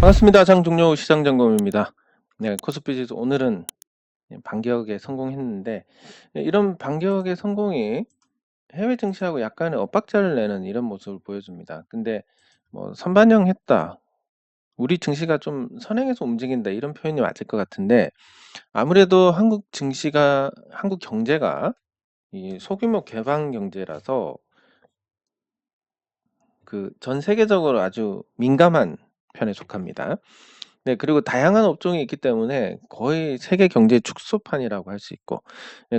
반갑습니다. 장종료 시장점검입니다. 네, 코스피 지수 오늘은 반격에 성공했는데, 이런 반격의 성공이 해외 증시하고 약간의 엇박자를 내는 이런 모습을 보여줍니다. 근데 뭐 선반영했다, 우리 증시가 좀 선행해서 움직인다, 이런 표현이 맞을 것 같은데, 아무래도 한국 경제가 이 소규모 개방 경제라서 그 전 세계적으로 아주 민감한 편에 속합니다. 네, 그리고 다양한 업종이 있기 때문에 거의 세계 경제 축소판이라고 할 수 있고,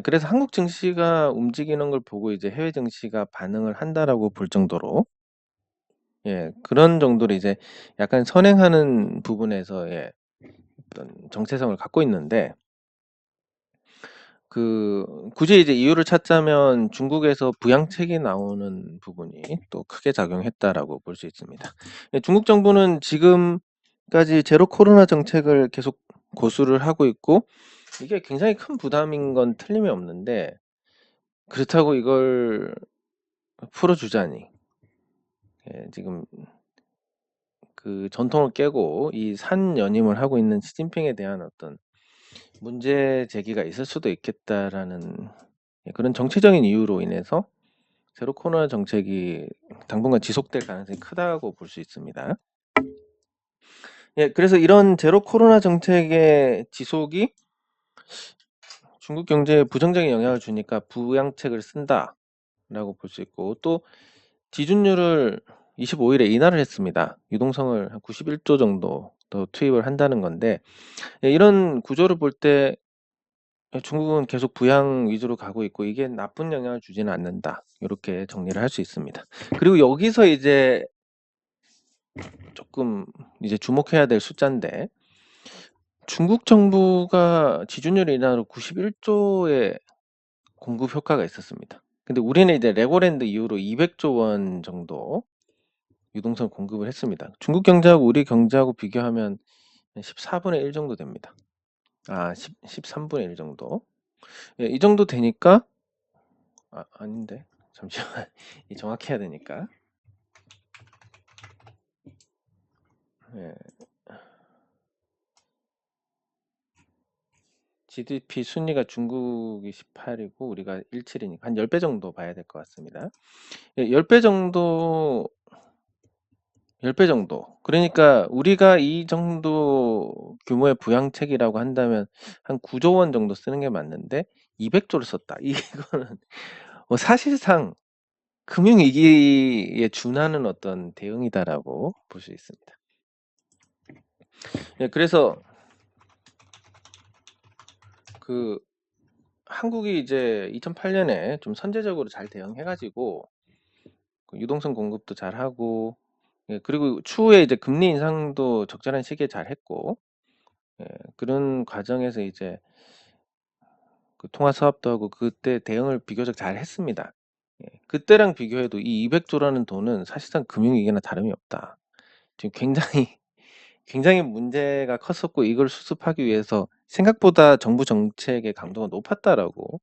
그래서 한국 증시가 움직이는 걸 보고 이제 해외 증시가 반응을 한다라고 볼 정도로, 그런 정도로 이제 약간 선행하는 부분에서의 어떤 정체성을 갖고 있는데, 굳이 이제 이유를 찾자면 중국에서 부양책이 나오는 부분이 또 크게 작용했다라고 볼 수 있습니다. 중국 정부는 지금까지 제로 코로나 정책을 계속 고수를 하고 있고, 이게 굉장히 큰 부담인 건 틀림이 없는데, 그렇다고 이걸 풀어주자니, 지금 그 전통을 깨고 이 산연임을 하고 있는 시진핑에 대한 어떤 문제 제기가 있을 수도 있겠다라는, 그런 정치적인 이유로 인해서 제로 코로나 정책이 당분간 지속될 가능성이 크다고 볼 수 있습니다. 그래서 이런 제로 코로나 정책의 지속이 중국 경제에 부정적인 영향을 주니까 부양책을 쓴다라고 볼 수 있고, 또 지준율을 25일에 인하를 했습니다. 유동성을 한 91조 정도 더 투입을 한다는 건데, 이런 구조를 볼 때 중국은 계속 부양 위주로 가고 있고 이게 나쁜 영향을 주지는 않는다, 이렇게 정리를 할 수 있습니다. 그리고 여기서 이제 조금 이제 주목해야 될 숫자인데, 중국 정부가 지준율 인하로 91조의 공급 효과가 있었습니다. 근데 우리는 이제 레고랜드 이후로 200조 원 정도 유동성 공급을 했습니다. 중국 경제하고 우리 경제하고 비교하면 14분의 1 정도 됩니다. 13분의 1 정도. 이 정도 되니까, 아닌데. 잠시만. 이 정확해야 되니까. 예. GDP 순위가 중국이 18이고 우리가 17이니까 한 10배 정도 봐야 될 것 같습니다. 10배 정도, 10배 정도. 그러니까 우리가 이 정도 규모의 부양책이라고 한다면 한 9조 원 정도 쓰는 게 맞는데 200조를 썼다. 이거는 사실상 금융위기에 준하는 어떤 대응이다라고 볼 수 있습니다. 그래서 한국이 이제 2008년에 좀 선제적으로 잘 대응해가지고 유동성 공급도 잘하고, 그리고 추후에 이제 금리 인상도 적절한 시기에 잘 했고, 그런 과정에서 이제 그 통화 사업도 하고 그때 대응을 비교적 잘 했습니다. 그때랑 비교해도 이 200조라는 돈은 사실상 금융위기나 다름이 없다. 지금 굉장히 굉장히 문제가 컸었고, 이걸 수습하기 위해서 생각보다 정부 정책의 강도가 높았다라고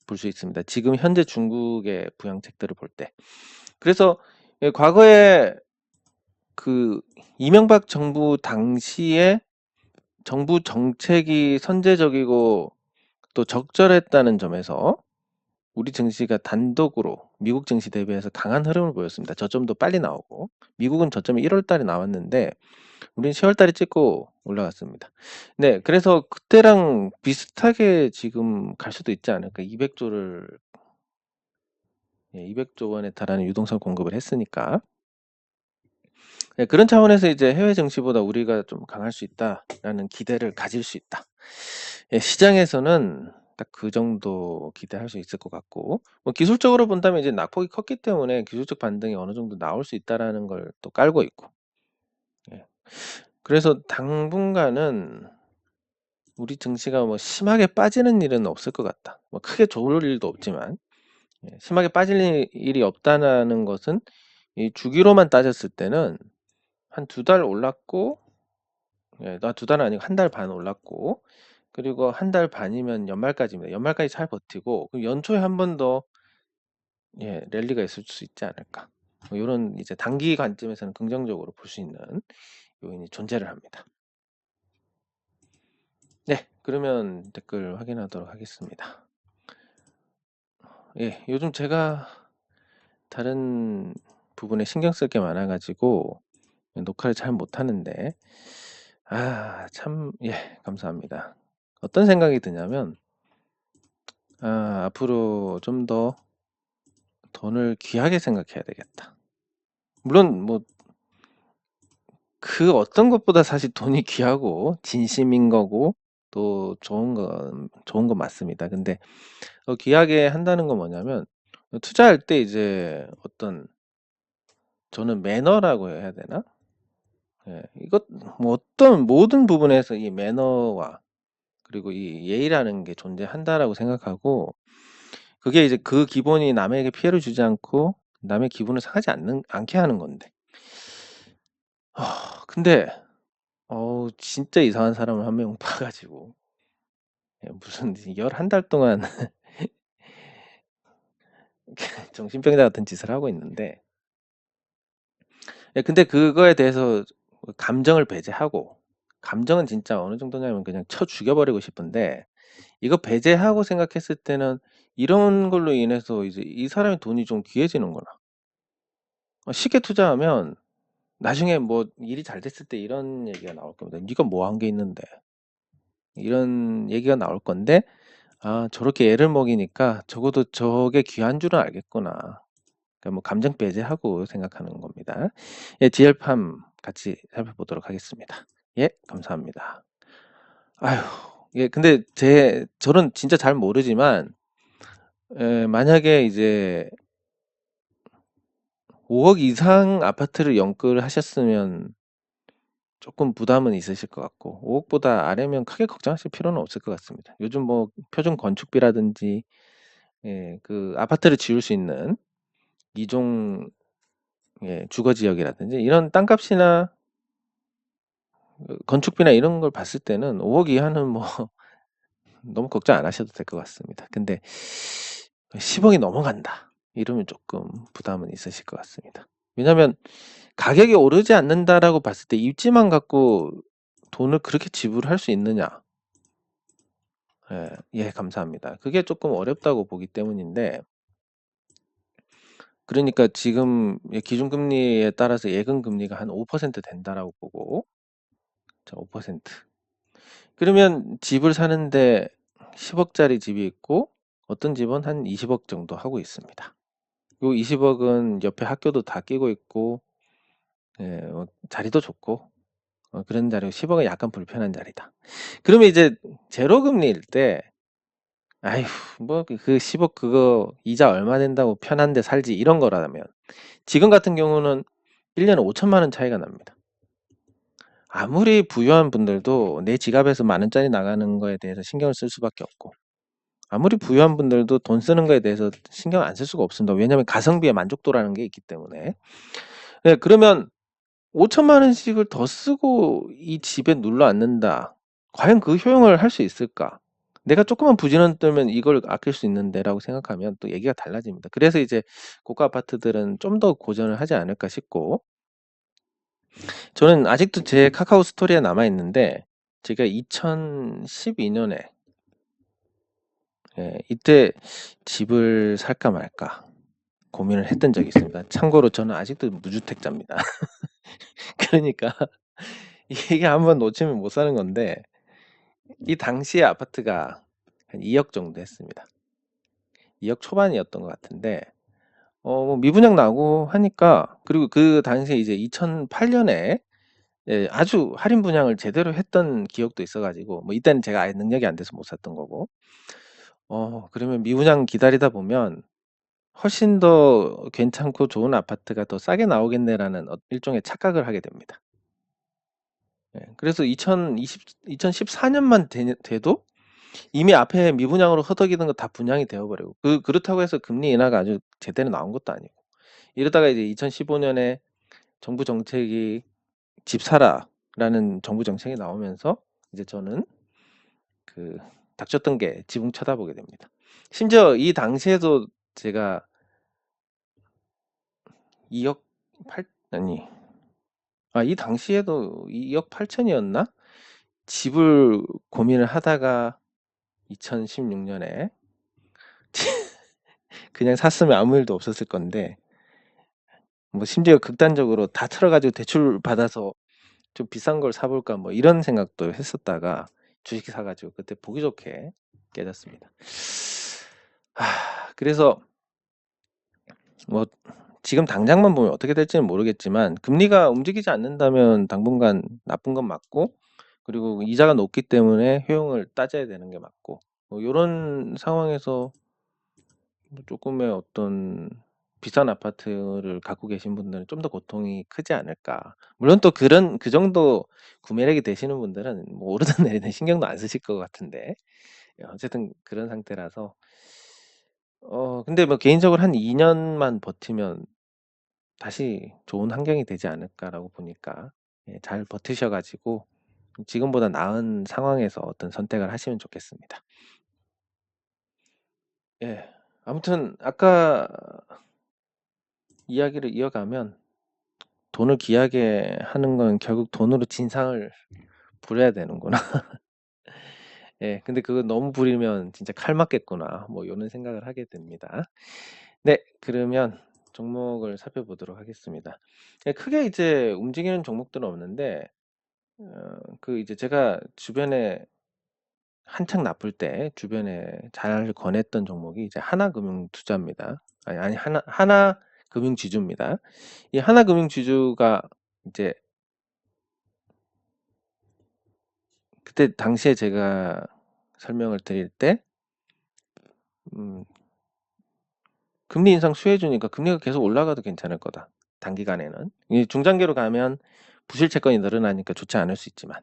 볼 수 있습니다. 지금 현재 중국의 부양책들을 볼 때. 그래서 과거에 그 이명박 정부 당시에 정부 정책이 선제적이고 또 적절했다는 점에서 우리 증시가 단독으로 미국 증시 대비해서 강한 흐름을 보였습니다. 저점도 빨리 나오고, 미국은 저점이 1월 달에 나왔는데 우리는 10월 달에 찍고 올라갔습니다. 네, 그래서 그때랑 비슷하게 지금 갈 수도 있지 않을까. 200조 원에 달하는 유동성 공급을 했으니까. 그런 차원에서 이제 해외 증시보다 우리가 좀 강할 수 있다라는 기대를 가질 수 있다. 시장에서는 딱 그 정도 기대할 수 있을 것 같고, 뭐 기술적으로 본다면 이제 낙폭이 컸기 때문에 기술적 반등이 어느 정도 나올 수 있다라는 걸 또 깔고 있고, 그래서 당분간은 우리 증시가 뭐 심하게 빠지는 일은 없을 것 같다. 뭐 크게 좋을 일도 없지만, 심하게 빠질 일이 없다는 것은 이 주기로만 따졌을 때는 한 2달 올랐고, 나 2달은 아니고 1달 반 올랐고, 그리고 1달 반이면 연말까지입니다. 연말까지 잘 버티고, 그럼 연초에 한 번 더 랠리가 있을 수 있지 않을까. 뭐 이런 이제 단기 관점에서는 긍정적으로 볼 수 있는 요인이 존재를 합니다. 네, 그러면 댓글 확인하도록 하겠습니다. 예, 요즘 제가 다른 부분에 신경 쓸 게 많아가지고 녹화를 잘 못하는데, 참, 예, 감사합니다. 어떤 생각이 드냐면, 앞으로 좀 더 돈을 귀하게 생각해야 되겠다. 물론, 뭐, 그 어떤 것보다 사실 돈이 귀하고, 진심인 거고, 또 좋은 거 맞습니다. 근데, 귀하게 한다는 건 뭐냐면, 투자할 때 이제 어떤, 저는 매너라고 해야 되나? 예, 이것, 뭐 어떤 모든 부분에서 이 매너와 그리고 이 예의라는 게 존재한다라고 생각하고, 그게 이제 그 기본이 남에게 피해를 주지 않고 남의 기분을 상하지 않게 하는 건데. 근데, 진짜 이상한 사람을 한 명 봐가지고, 예, 무슨 11달 동안 정신병자 같은 짓을 하고 있는데, 예, 근데 그거에 대해서 감정을 배제하고, 감정은 진짜 어느 정도냐면 그냥 쳐 죽여버리고 싶은데, 이거 배제하고 생각했을 때는 이런 걸로 인해서 이제 이 사람의 돈이 좀 귀해지는구나. 쉽게 투자하면 나중에 뭐 일이 잘 됐을 때 이런 얘기가 나올 겁니다. 네가 뭐 한 게 있는데. 이런 얘기가 나올 건데, 저렇게 애를 먹이니까 적어도 저게 귀한 줄은 알겠구나. 그러니까 뭐 감정 배제하고 생각하는 겁니다. 예, DL팜 같이 살펴보도록 하겠습니다. 예, 감사합니다. 아휴, 예, 근데 저는 진짜 잘 모르지만, 만약에 이제 5억 이상 아파트를 연끌하셨으면 조금 부담은 있으실 것 같고, 5억보다 아래면 크게 걱정하실 필요는 없을 것 같습니다. 요즘 뭐 표준 건축비라든지, 예, 그 아파트를 지을 수 있는 이종, 예, 주거 지역이라든지 이런 땅값이나 건축비나 이런 걸 봤을 때는 5억 이하는 뭐 너무 걱정 안 하셔도 될 것 같습니다. 근데 10억이 넘어간다, 이러면 조금 부담은 있으실 것 같습니다. 왜냐하면 가격이 오르지 않는다라고 봤을 때 입지만 갖고 돈을 그렇게 지불할 수 있느냐? 예, 예, 감사합니다. 그게 조금 어렵다고 보기 때문인데, 그러니까 지금 기준금리에 따라서 예금금리가 한 5% 된다라고 보고, 자, 5%. 그러면 집을 사는데 10억짜리 집이 있고, 어떤 집은 한 20억 정도 하고 있습니다. 요 20억은 옆에 학교도 다 끼고 있고, 예, 자리도 좋고, 그런 자리고 10억은 약간 불편한 자리다. 그러면 이제 제로금리일 때, 아휴, 뭐 그 10억 그거 이자 얼마 된다고 편한데 살지, 이런 거라면, 지금 같은 경우는 1년에 5천만 원 차이가 납니다. 아무리 부유한 분들도 내 지갑에서 10,000원짜리 나가는 거에 대해서 신경을 쓸 수밖에 없고, 아무리 부유한 분들도 돈 쓰는 거에 대해서 신경 안 쓸 수가 없습니다. 왜냐하면 가성비의 만족도라는 게 있기 때문에. 네, 그러면 5천만 원씩을 더 쓰고 이 집에 눌러 앉는다. 과연 그 효용을 할 수 있을까? 내가 조금만 부지런 떨면 이걸 아낄 수 있는데라고 생각하면 또 얘기가 달라집니다. 그래서 이제 고가 아파트들은 좀 더 고전을 하지 않을까 싶고, 저는 아직도 제 카카오 스토리에 남아 있는데, 제가 2012년에, 예, 이때 집을 살까 말까 고민을 했던 적이 있습니다. 참고로 저는 아직도 무주택자입니다. 그러니까 이게 한번 놓치면 못 사는 건데, 이 당시에 아파트가 한 2억 정도 했습니다. 2억 초반이었던 것 같은데, 뭐 미분양 나고 하니까, 그리고 그 당시에 이제 2008년에 예, 아주 할인 분양을 제대로 했던 기억도 있어가지고, 뭐 이때는 제가 아예 능력이 안 돼서 못 샀던 거고, 그러면 미분양 기다리다 보면 훨씬 더 괜찮고 좋은 아파트가 더 싸게 나오겠네라는 일종의 착각을 하게 됩니다. 예, 그래서 2014년만 돼도 이미 앞에 미분양으로 허덕이던 거 다 분양이 되어버리고, 그렇다고 해서 금리 인하가 아주 제대로 나온 것도 아니고, 이러다가 이제 2015년에 정부 정책이 집 사라라는 정부 정책이 나오면서 이제 저는 그 닥쳤던 게 지붕 쳐다보게 됩니다. 심지어 이 당시에도 제가 2억 8 아니 이 당시에도 2억 8천이었나? 집을 고민을 하다가 2016년에 그냥 샀으면 아무 일도 없었을 건데, 뭐 심지어 극단적으로 다 털어가지고 대출 받아서 좀 비싼 걸 사볼까 뭐 이런 생각도 했었다가 주식 사가지고 그때 보기 좋게 깨졌습니다. 그래서 뭐 지금 당장만 보면 어떻게 될지는 모르겠지만 금리가 움직이지 않는다면 당분간 나쁜 건 맞고, 그리고 이자가 높기 때문에 효용을 따져야 되는 게 맞고, 뭐 이런 상황에서 뭐 조금의 어떤 비싼 아파트를 갖고 계신 분들은 좀 더 고통이 크지 않을까. 물론 또 그 정도 구매력이 되시는 분들은 뭐 오르든 내리든 신경도 안 쓰실 것 같은데, 어쨌든 그런 상태라서, 근데 뭐 개인적으로 한 2년만 버티면 다시 좋은 환경이 되지 않을까라고 보니까, 잘 버티셔가지고 지금보다 나은 상황에서 어떤 선택을 하시면 좋겠습니다. 예. 아무튼 아까 이야기를 이어가면, 돈을 귀하게 하는 건 결국 돈으로 진상을 부려야 되는구나. 예. 근데 그거 너무 부리면 진짜 칼 맞겠구나. 뭐 요런 생각을 하게 됩니다. 네. 그러면 종목을 살펴보도록 하겠습니다. 예, 크게 이제 움직이는 종목들은 없는데, 이제 제가 주변에 한창 나쁠 때 주변에 잘 권했던 종목이 이제 하나금융투자입니다. 아니, 하나금융지주입니다. 이 하나금융지주가 이제 그때 당시에 제가 설명을 드릴 때, 음, 금리 인상 수혜주니까 금리가 계속 올라가도 괜찮을 거다. 단기간에는. 이 중장기로 가면 부실 채권이 늘어나니까 좋지 않을 수 있지만.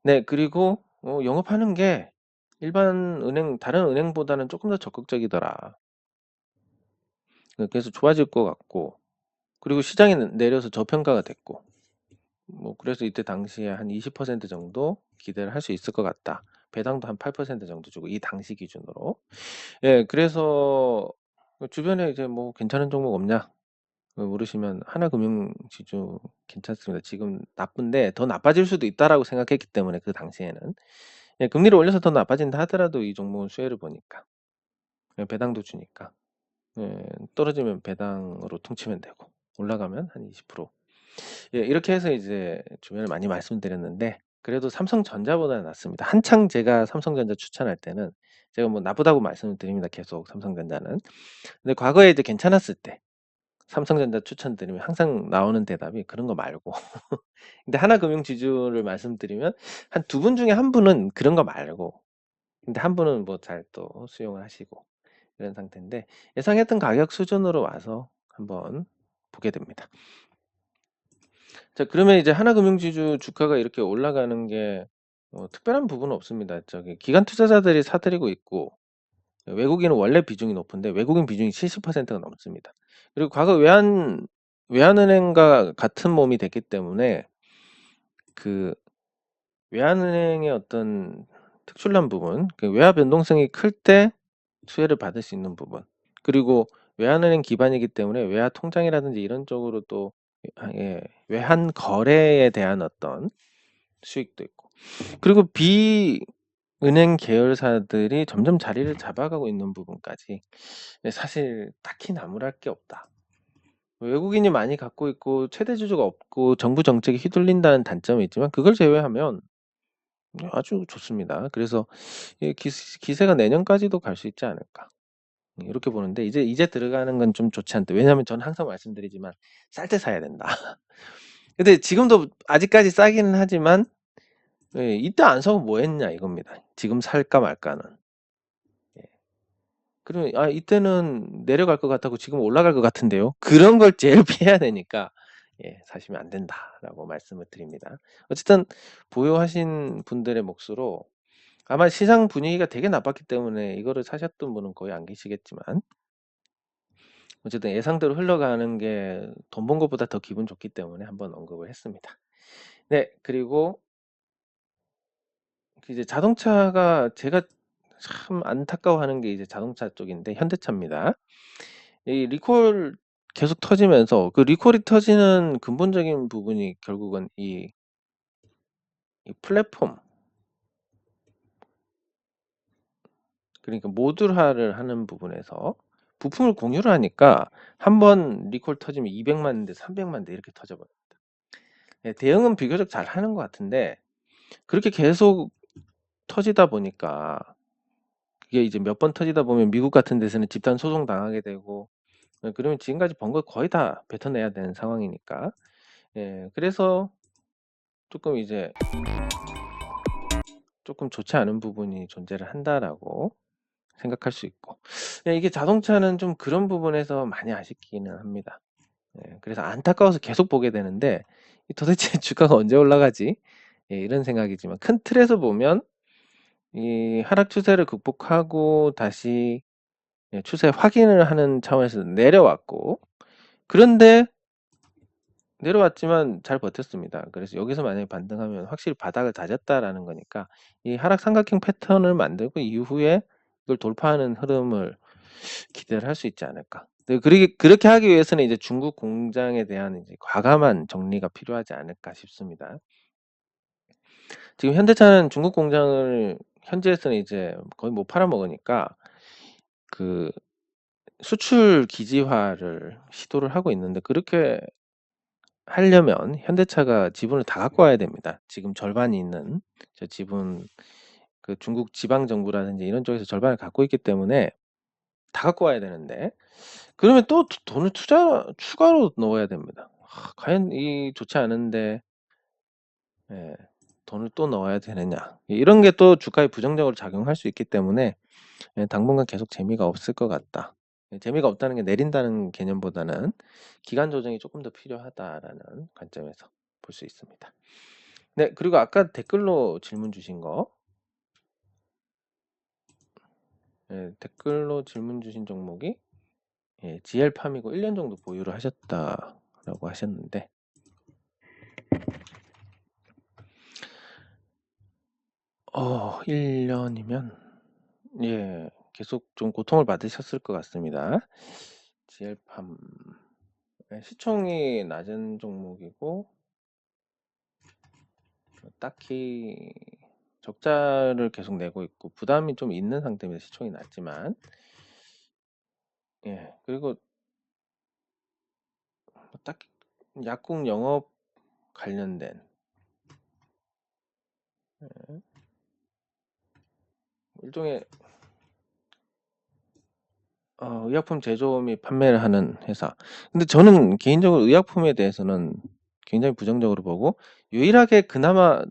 네, 그리고 영업하는 게 일반 은행, 다른 은행보다는 조금 더 적극적이더라. 그래서 좋아질 것 같고, 그리고 시장이 내려서 저평가가 됐고, 뭐 그래서 이때 당시에 한 20% 정도 기대를 할 수 있을 것 같다. 배당도 한 8% 정도 주고, 이 당시 기준으로. 예, 그래서 주변에 이제 뭐 괜찮은 종목 없냐 물으시면 하나금융지주 괜찮습니다. 지금 나쁜데 더 나빠질 수도 있다라고 생각했기 때문에 그 당시에는, 예, 금리를 올려서 더 나빠진다 하더라도 이 종목은 수혜를 보니까, 예, 배당도 주니까, 예, 떨어지면 배당으로 퉁치면 되고 올라가면 한 20%. 예, 이렇게 해서 이제 주변을 많이 말씀드렸는데, 그래도 삼성전자보다는 낫습니다. 한창 제가 삼성전자 추천할 때는 제가 뭐 나쁘다고 말씀을 드립니다. 계속 삼성전자는. 근데 과거에 이제 괜찮았을 때 삼성전자 추천드리면 항상 나오는 대답이 그런 거 말고. 근데 하나금융지주를 말씀드리면 한 두 분 중에 한 분은 그런 거 말고, 근데 한 분은 뭐 잘 또 수용을 하시고 이런 상태인데, 예상했던 가격 수준으로 와서 한번 보게 됩니다. 자, 그러면 이제 하나금융지주 주가가 이렇게 올라가는 게 특별한 부분은 없습니다. 저기 기관 투자자들이 사들이고 있고, 외국인은 원래 비중이 높은데 외국인 비중이 70%가 넘습니다. 그리고 과거 외환은행과 같은 몸이 됐기 때문에 그 외환은행의 어떤 특출난 부분, 그 외화 변동성이 클 때 수혜를 받을 수 있는 부분, 그리고 외환은행 기반이기 때문에 외화 통장이라든지 이런 쪽으로 또, 예, 외환 거래에 대한 어떤 수익도 있고, 그리고 비은행 계열사들이 점점 자리를 잡아가고 있는 부분까지, 사실 딱히 나무랄 게 없다. 외국인이 많이 갖고 있고 최대 주주가 없고 정부 정책에 휘둘린다는 단점이 있지만, 그걸 제외하면 아주 좋습니다. 그래서 이 기세가 내년까지도 갈 수 있지 않을까, 이렇게 보는데, 이제 들어가는 건 좀 좋지 않다. 왜냐하면 저는 항상 말씀드리지만 쌀 때 사야 된다. 근데 지금도 아직까지 싸기는 하지만, 예, 이때 안 사고 뭐 했냐 이겁니다. 지금 살까 말까는. 예. 그러면 이때는 내려갈 것 같고 지금 올라갈 것 같은데요. 그런 걸 제일 피해야 되니까, 예, 사시면 안 된다라고 말씀을 드립니다. 어쨌든 보유하신 분들의 몫으로 아마 시장 분위기가 되게 나빴기 때문에 이거를 사셨던 분은 거의 안 계시겠지만, 어쨌든 예상대로 흘러가는 게 돈 번 것보다 더 기분 좋기 때문에 한번 언급을 했습니다. 네, 그리고 이제 자동차가 제가 참 안타까워하는 게 이제 자동차 쪽인데 현대차입니다. 이 리콜 계속 터지면서 그 리콜이 터지는 근본적인 부분이 결국은 이 플랫폼, 그러니까 모듈화를 하는 부분에서 부품을 공유를 하니까 한 번 리콜 터지면 200만 대, 300만 대 이렇게 터져버립니다. 예, 대응은 비교적 잘 하는 것 같은데 그렇게 계속 터지다 보니까 그게 이제 몇 번 터지다 보면 미국 같은 데서는 집단 소송 당하게 되고, 그러면 지금까지 번 거 거의 다 뱉어내야 되는 상황이니까. 예, 그래서 조금 이제 조금 좋지 않은 부분이 존재를 한다라고 생각할 수 있고, 예, 이게 자동차는 좀 그런 부분에서 많이 아쉽기는 합니다. 예, 그래서 안타까워서 계속 보게 되는데 도대체 주가가 언제 올라가지? 예, 이런 생각이지만 큰 틀에서 보면 이 하락 추세를 극복하고 다시, 예, 추세 확인을 하는 차원에서 내려왔고, 그런데 내려왔지만 잘 버텼습니다. 그래서 여기서 만약에 반등하면 확실히 바닥을 다졌다라는 거니까 이 하락 삼각형 패턴을 만들고 이후에 이걸 돌파하는 흐름을 기대를 할 수 있지 않을까. 네, 그렇게 하기 위해서는 이제 중국 공장에 대한 이제 과감한 정리가 필요하지 않을까 싶습니다. 지금 현대차는 중국 공장을 현지에서는 이제 거의 못 팔아먹으니까 그 수출 기지화를 시도를 하고 있는데, 그렇게 하려면 현대차가 지분을 다 갖고 와야 됩니다. 지금 절반이 있는 저 지분, 그 중국 지방 정부라든지 이런 쪽에서 절반을 갖고 있기 때문에 다 갖고 와야 되는데, 그러면 또 돈을 추가로 넣어야 됩니다. 과연 이 좋지 않은데, 예, 돈을 또 넣어야 되느냐, 이런 게 또 주가에 부정적으로 작용할 수 있기 때문에, 예, 당분간 계속 재미가 없을 것 같다. 예, 재미가 없다는 게 내린다는 개념보다는 기간 조정이 조금 더 필요하다라는 관점에서 볼 수 있습니다. 네, 그리고 아까 댓글로 질문 주신 거, 예, 댓글로 질문 주신 종목이, 예, GL팜이고 1년 정도 보유를 하셨다라고 하셨는데, 1년이면, 예, 계속 좀 고통을 받으셨을 것 같습니다. GL팜, 예, 시총이 낮은 종목이고 딱히 적자를 계속 내고 있고 부담이 좀 있는 상태입니다. 시총이 낮지만, 예, 그리고 딱히 약국 영업 관련된, 예, 일종의 의약품 제조 및 판매를 하는 회사. 근데 저는 개인적으로 의약품에 대해서는 굉장히 부정적으로 보고, 유일하게 그나마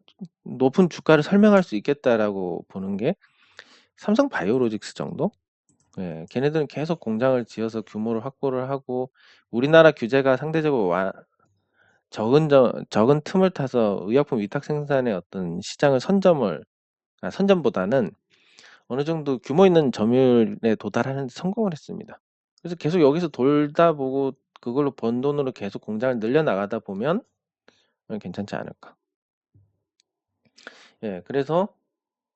높은 주가를 설명할 수 있겠다라고 보는 게 삼성 바이오로직스 정도? 예, 걔네들은 계속 공장을 지어서 규모를 확보를 하고 우리나라 규제가 상대적으로 적은 틈을 타서 의약품 위탁 생산의 어떤 시장을 선점보다는 어느 정도 규모 있는 점유율에 도달하는 데 성공을 했습니다. 그래서 계속 여기서 돌다 보고 그걸로 번 돈으로 계속 공장을 늘려 나가다 보면 괜찮지 않을까. 예, 그래서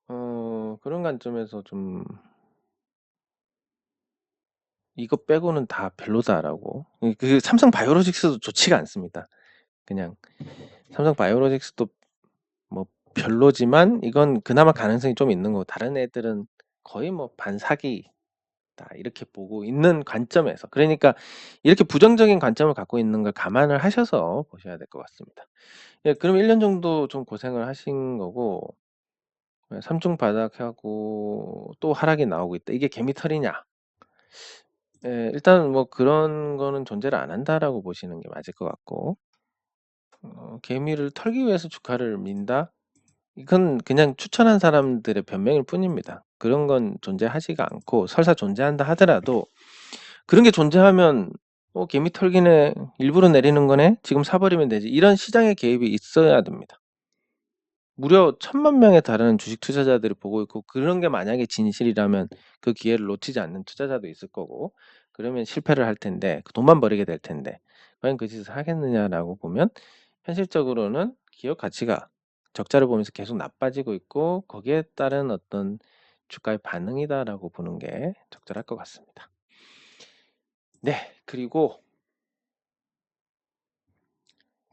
그런 관점에서 좀 이거 빼고는 다 별로다라고. 그 삼성 바이오로직스도 좋지가 않습니다. 그냥 삼성 바이오로직스도 뭐 별로지만 이건 그나마 가능성이 좀 있는 거고, 다른 애들은 거의 뭐 반사기다 이렇게 보고 있는 관점에서, 그러니까 이렇게 부정적인 관점을 갖고 있는 걸 감안을 하셔서 보셔야 될 것 같습니다. 예, 그럼 1년 정도 좀 고생을 하신 거고, 예, 삼중 바닥하고 또 하락이 나오고 있다. 이게 개미털이냐? 예, 일단 뭐 그런 거는 존재를 안 한다라고 보시는 게 맞을 것 같고, 개미를 털기 위해서 주가를 민다? 이건 그냥 추천한 사람들의 변명일 뿐입니다. 그런 건 존재하지가 않고, 설사 존재한다 하더라도 그런 게 존재하면 개미 털기네, 일부러 내리는 거네, 지금 사버리면 되지, 이런 시장의 개입이 있어야 됩니다. 무려 1,000만 명에 달하는 주식 투자자들이 보고 있고, 그런 게 만약에 진실이라면 그 기회를 놓치지 않는 투자자도 있을 거고, 그러면 실패를 할 텐데 그 돈만 버리게 될 텐데 과연 그 짓을 하겠느냐라고 보면, 현실적으로는 기업 가치가 적자를 보면서 계속 나빠지고 있고 거기에 따른 어떤 주가의 반응이다라고 보는 게 적절할 것 같습니다. 네, 그리고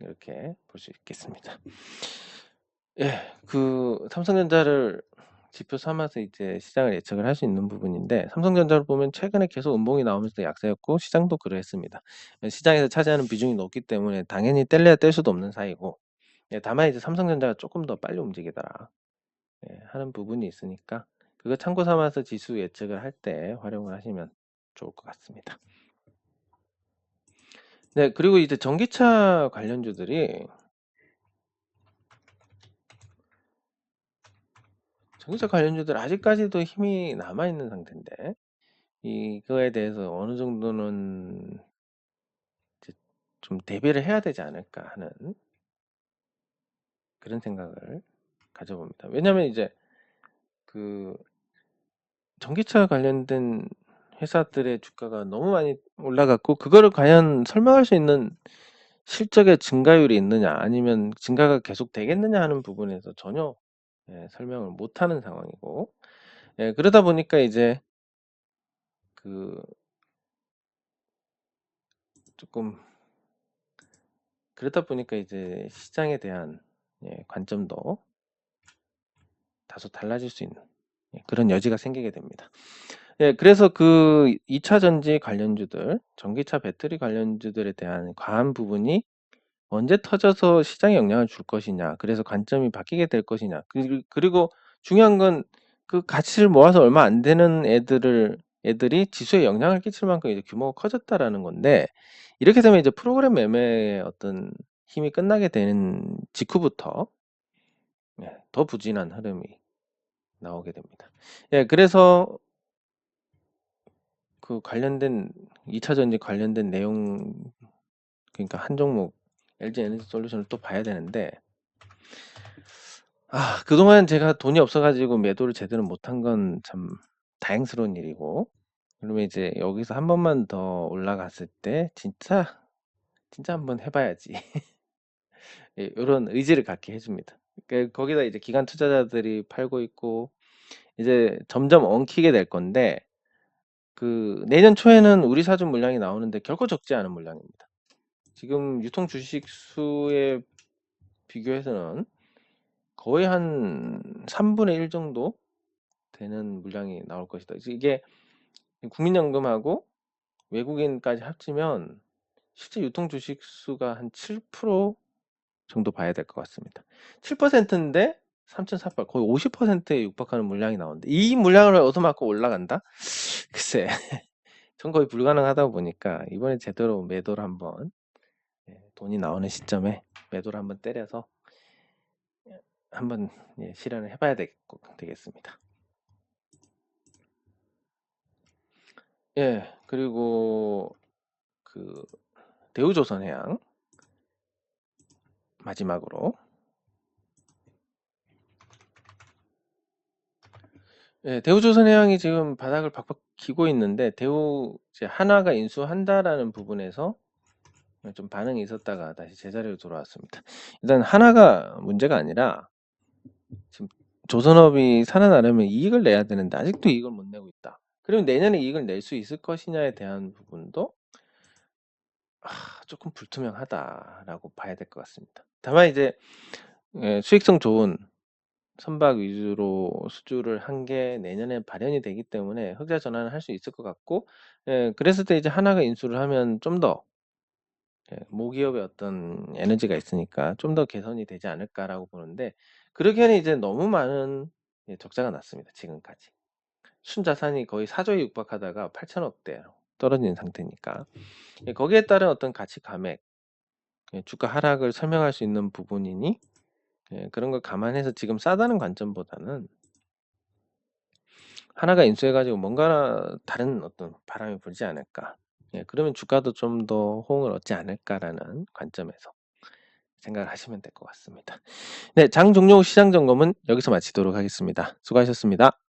이렇게 볼 수 있겠습니다. 예, 그 삼성전자를 지표 삼아서 이제 시장을 예측을 할 수 있는 부분인데, 삼성전자를 보면 최근에 계속 음봉이 나오면서 약세였고 시장도 그러했습니다. 시장에서 차지하는 비중이 높기 때문에 당연히 뗄래야 뗄 수도 없는 사이고, 예, 다만 이제 삼성전자가 조금 더 빨리 움직이더라, 예, 하는 부분이 있으니까 그거 참고 삼아서 지수 예측을 할 때 활용을 하시면 좋을 것 같습니다. 네, 그리고 이제 전기차 관련주들이 아직까지도 힘이 남아 있는 상태인데, 이거에 대해서 어느 정도는 이제 좀 대비를 해야 되지 않을까 하는 그런 생각을 가져봅니다. 왜냐면 이제 그 전기차 관련된 회사들의 주가가 너무 많이 올라갔고, 그거를 과연 설명할 수 있는 실적의 증가율이 있느냐, 아니면 증가가 계속 되겠느냐 하는 부분에서 전혀, 예, 설명을 못하는 상황이고, 예, 그러다 보니까 이제 그 조금 이제 시장에 대한, 예, 관점도 다소 달라질 수 있는, 예, 그런 여지가 생기게 됩니다. 예, 그래서 그 2차 전지 관련주들, 전기차 배터리 관련주들에 대한 과한 부분이 언제 터져서 시장에 영향을 줄 것이냐, 그래서 관점이 바뀌게 될 것이냐, 그리고 중요한 건 그 가치를 모아서 얼마 안 되는 애들이 지수에 영향을 끼칠 만큼 이제 규모가 커졌다라는 건데, 이렇게 되면 이제 프로그램 매매의 어떤 힘이 끝나게 되는 직후부터, 예, 더 부진한 흐름이 나오게 됩니다. 예, 그래서 그 관련된 2차 전지 관련된 내용, 그러니까 한 종목 LG 에너지 솔루션을 또 봐야 되는데, 그동안 제가 돈이 없어가지고 매도를 제대로 못한 건 참 다행스러운 일이고, 그러면 이제 여기서 한 번만 더 올라갔을 때 진짜 한번 해봐야지. 예, 이런 의지를 갖게 해줍니다. 거기다 이제 기관 투자자들이 팔고 있고 이제 점점 엉키게 될 건데, 그 내년 초에는 우리 사준 물량이 나오는데 결코 적지 않은 물량입니다. 지금 유통 주식 수에 비교해서는 거의 한 3분의 1 정도 되는 물량이 나올 것이다. 이게 국민연금하고 외국인까지 합치면 실제 유통 주식 수가 한 7% 정도 봐야 될 것 같습니다. 7%인데 3,400, 거의 50%에 육박하는 물량이 나오는데, 이 물량을 얻어맞고 올라간다? 글쎄, 전 거의 불가능하다 보니까 이번에 제대로 매도를 한번, 예, 돈이 나오는 시점에 매도를 한번 때려서 한번, 예, 실현을 해봐야 되겠습니다. 예, 그리고 그 대우조선해양 마지막으로, 예, 대우조선해양이 지금 바닥을 박박 기고 있는데, 이제 한화가 인수한다라는 부분에서 좀 반응이 있었다가 다시 제자리로 돌아왔습니다. 일단 하나가 문제가 아니라, 지금 조선업이 살아나려면 이익을 내야 되는데 아직도 이익을 못 내고 있다. 그러면 내년에 이익을 낼 수 있을 것이냐에 대한 부분도 조금 불투명하다라고 봐야 될 것 같습니다. 다만 이제, 예, 수익성 좋은 선박 위주로 수주를 한 게 내년에 발현이 되기 때문에 흑자 전환을 할 수 있을 것 같고, 예, 그랬을 때 이제 하나가 인수를 하면 좀 더, 예, 모기업의 어떤 에너지가 있으니까 좀 더 개선이 되지 않을까라고 보는데, 그러기에는 이제 너무 많은, 예, 적자가 났습니다. 지금까지 순자산이 거의 4조에 육박하다가 8천억대로 떨어진 상태니까, 예, 거기에 따른 어떤 가치 감액, 예, 주가 하락을 설명할 수 있는 부분이니, 예, 그런 걸 감안해서 지금 싸다는 관점보다는 하나가 인수해가지고 뭔가 다른 어떤 바람이 불지 않을까, 예, 그러면 주가도 좀 더 호응을 얻지 않을까라는 관점에서 생각을 하시면 될 것 같습니다. 네, 장 종료 후 시장 점검은 여기서 마치도록 하겠습니다. 수고하셨습니다.